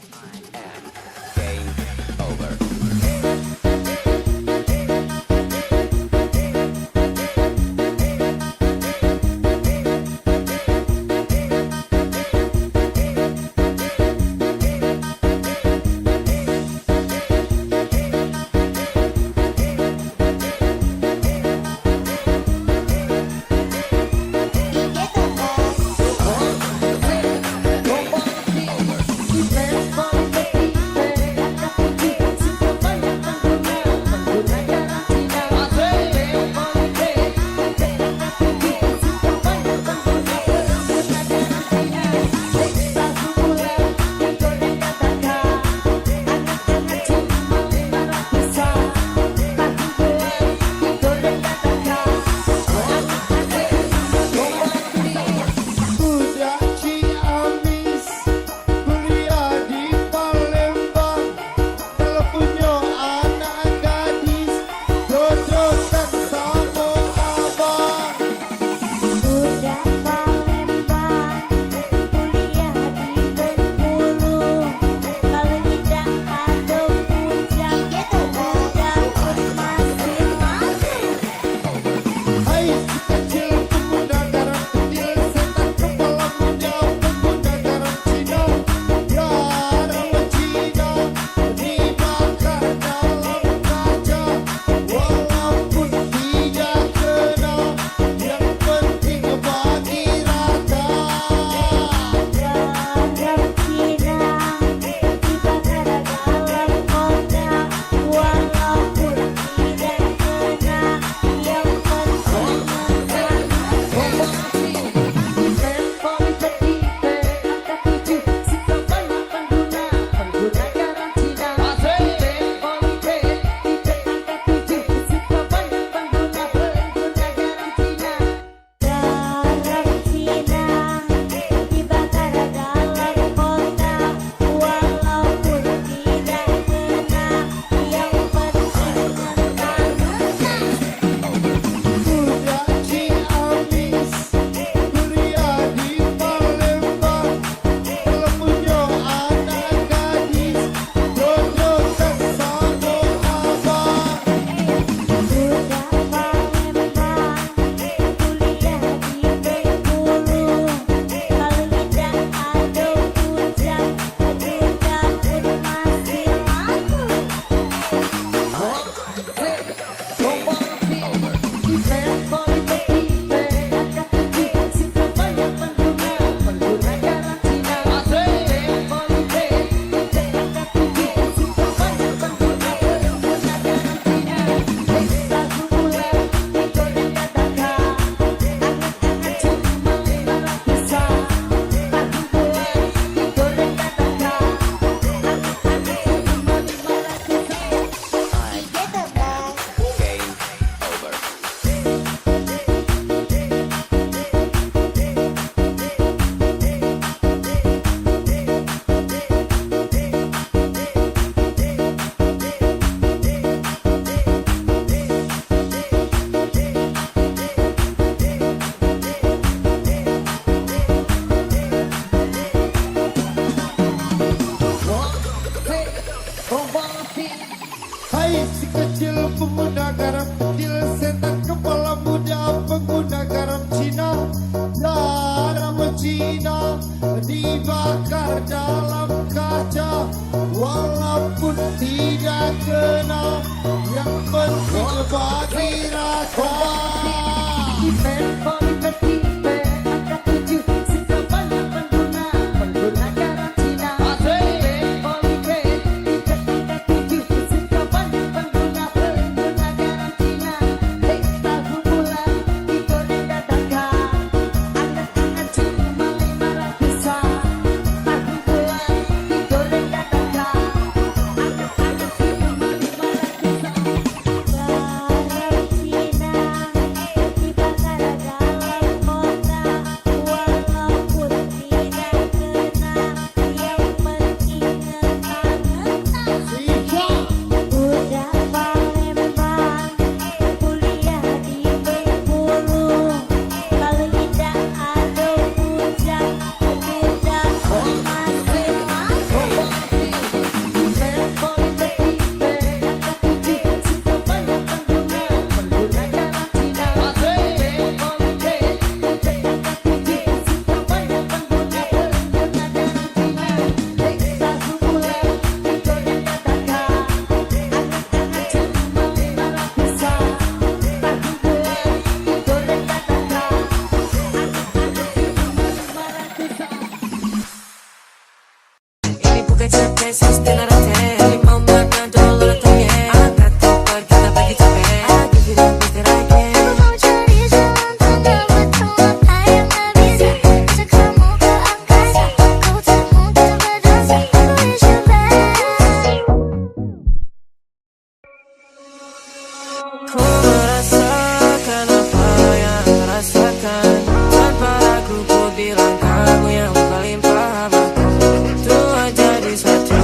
and game over. capek, sustain arate. Lima mana dolar tanya. Angkat koper, kita bagi capek. I give you the best that I can. Aku mau cari jalan tengah buat kamu apa yang gak bisa. Ajak kamu ke angkasa, kau tak mungkin berdosa. Aku is your best. Ku merasakan apa yang rasakan. Tanpa ragu ku bilang kamu yang paling paham aku. Dua jadi satu.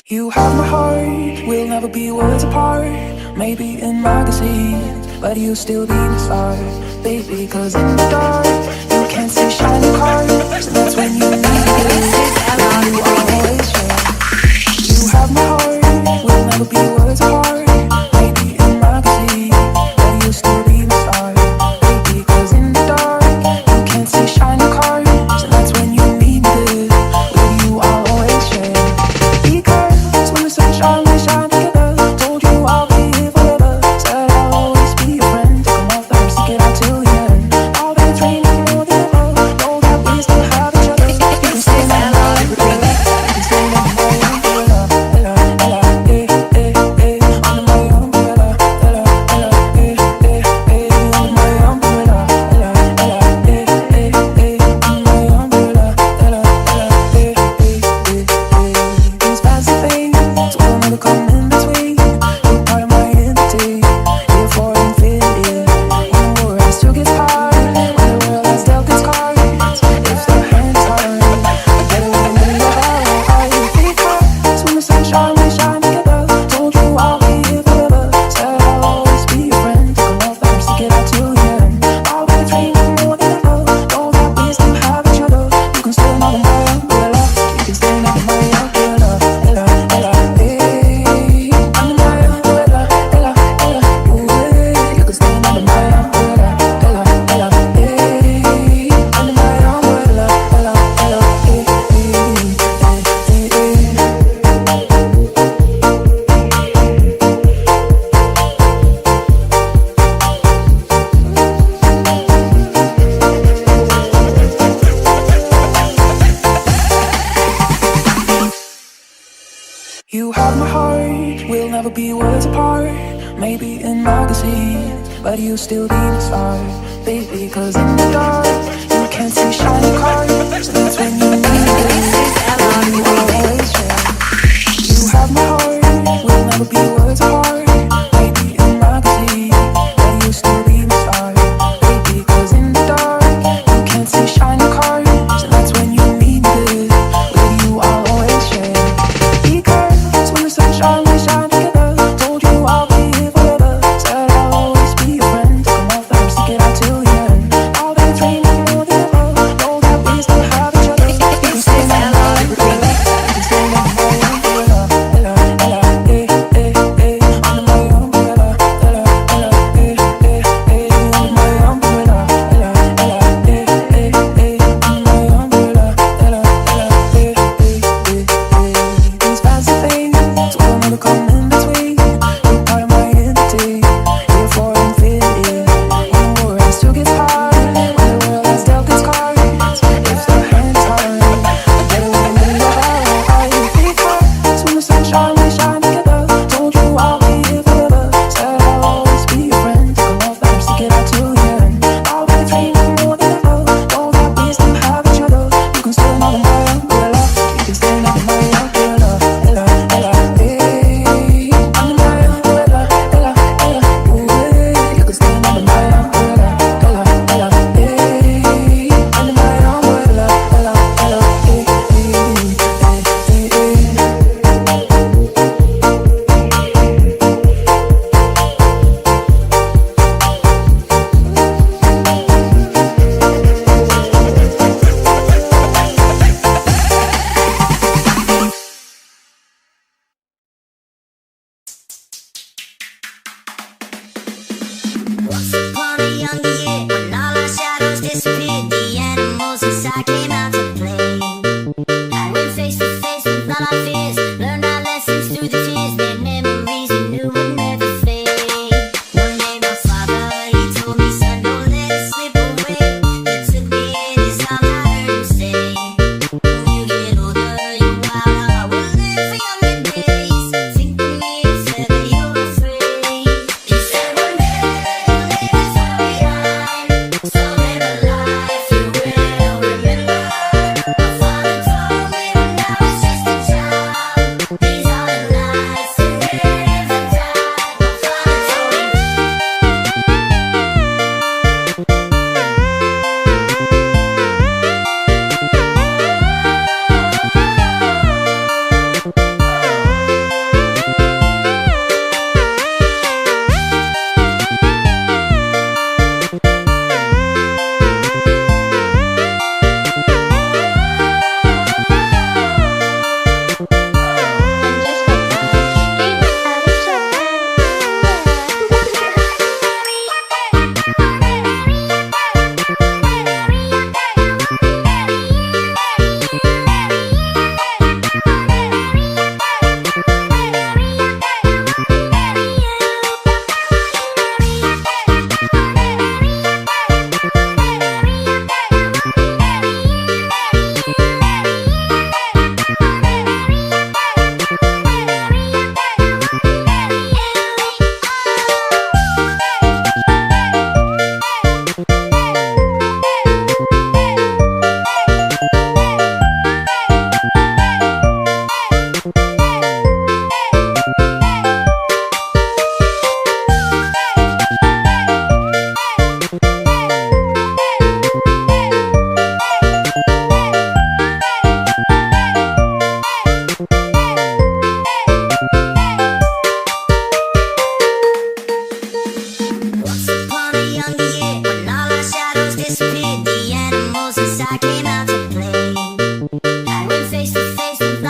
You have my heart, we'll never be worlds apart. Maybe in magazines, but you'll still be my star, baby. Cause in the dark, you can't see shiny cars, and that's when you need it. You always share. You have my heart, we'll never be worlds apart. Maybe in magazines, but you'll still be my star, baby. Cause in the dark, you can't see shiny cars, and that's when you need it. Will you always share? Because when the sunshine we shine together, told you I'll be here forever. Said I'll always be your friend. Took 'em off the stick it out till the end. All that it's raining more than ever. Know that we still have each other. You can stay my life, you can stay under my umbrella, ella, ella, under my umbrella, ella, ella, under my umbrella, ella, ella, under my umbrella, ella, ella, these fancy things will never come in between. You're part of my identity, here for infinity. When the world still gets hard, when the world has dealt its cards, if the hands are I get away with your heart. Because when the sunshine we shine together, told you I'll be here forever. Said I'll always be your friend. Took 'em off the stick it out till the end. All that it's raining more than ever. Know that we still have each other. You can stay under my umbrella. You can stay under my umbrella. Ella, ella, under my umbrella. Ella, ella, you can stay under my umbrella. Ella, ella, under my umbrella. Ella, ella, You have my heart, we'll never be worlds apart. Maybe in magazines, but you'll still be my star, baby. Cause in the dark, you can't see shiny cars, and that's when you need it. You always share. You have my heart, we'll never be worlds apart. Maybe in magazines, but you'll still be my star, baby. Cause in the dark, you can't see shiny cars, and that's when you need it. Will you always share? Because when the sunshine we shine together, told you I'll be here forever. Said I'll always be your friend. Took 'em off the stick it out till the end. All that it's raining more than ever. Know that we still have each other. You can stay under my umbrella. You can stay under my umbrella. Ella, ella, under my umbrella. Ella, ella, under my umbrella. Ella, ella, under my umbrella. Ella, ella, these fancy things will never come in between. You're part of my identity, here for infinity. When the world still gets hard, when the world has dealt its cards, if the hands are I get away with your heart. Because when the sunshine we shine together, told you I'll be here forever. Said I'll always be your friend. Took 'em off the stick it out till the end. All that it's raining more than ever. Know that we still have each other. You can stay under my umbrella. You can stay under my umbrella. Ella, ella, under my umbrella. Ella, ella, you can stay under my umbrella. Ella, ella, under my umbrella. Ella, ella,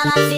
lazim